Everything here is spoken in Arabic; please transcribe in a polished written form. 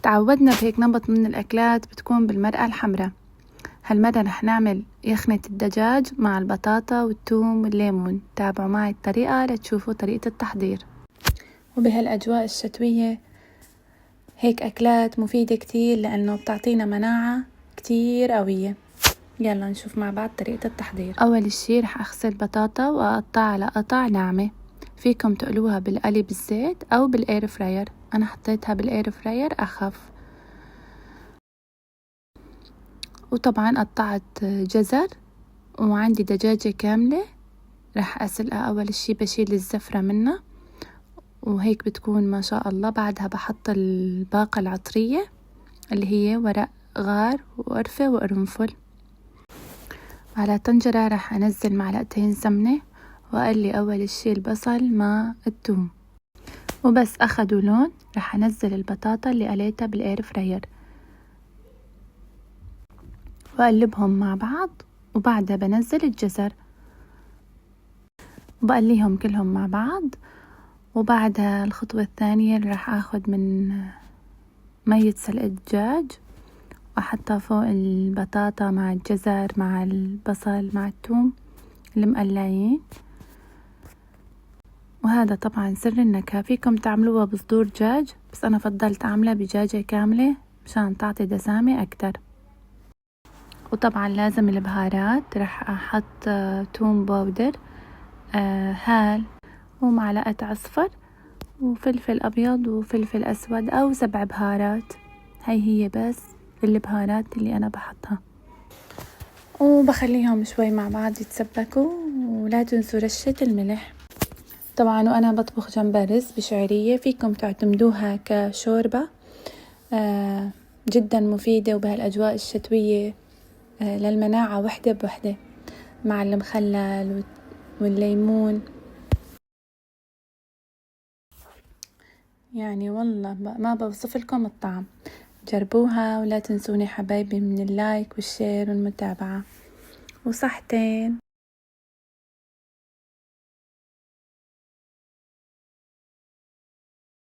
تعودنا بهيك نمط من الأكلات بتكون بالمرقة الحمراء. هالمرة رح نعمل يخنة الدجاج مع البطاطا والثوم والليمون. تابعوا معي الطريقة لتشوفوا طريقة التحضير. وبهالأجواء الشتوية هيك أكلات مفيدة كتير لأنه بتعطينا مناعة كتير قوية. يلا نشوف مع بعض طريقة التحضير. أول شي رح أغسل بطاطا وأقطعها على قطع ناعمة. فيكم تقلوها بالقلي بالزيت أو بالإير فراير. أنا حطيتها بالإير فراير أخف. وطبعا قطعت جزر، وعندي دجاجة كاملة رح أسلقها. أول شي بشيل الزفرة منها وهيك بتكون ما شاء الله. بعدها بحط الباقة العطرية اللي هي ورق غار وقرفة وقرنفل. على طنجرة رح أنزل معلقتين سمنة وأقلي أول شي البصل مع الثوم، وبس أخدوا لون رح أنزل البطاطا اللي قليتها بالإير فراير وأقلبهم مع بعض. وبعدها بنزل الجزر وبقليهم كلهم مع بعض. وبعدها الخطوة الثانية رح أخد من مية سلق الدجاج وأحطها فوق البطاطا مع الجزر مع البصل مع الثوم المقلعين. وهذا طبعا سر النكهة. فيكم تعملوها بصدور دجاج، بس أنا فضلت أعملها بدجاجة كاملة مشان تعطي دسامة أكتر. وطبعا لازم البهارات. رح أحط توم باودر، هال، ومعلقة عصفر، وفلفل أبيض وفلفل أسود أو 7 بهارات. هي بس البهارات اللي أنا بحطها، وبخليهم شوي مع بعض يتسبكوا. ولا تنسوا رشة الملح. طبعا وأنا بطبخ جنبها رز بشعرية. فيكم تعتمدوها كشوربة، جدا مفيدة وبهالأجواء الشتوية للمناعة وحدة بوحدة مع المخلل والليمون. يعني والله ما بوصف لكم الطعم. جربوها ولا تنسوني حبايبي من اللايك والشير والمتابعة. وصحتين.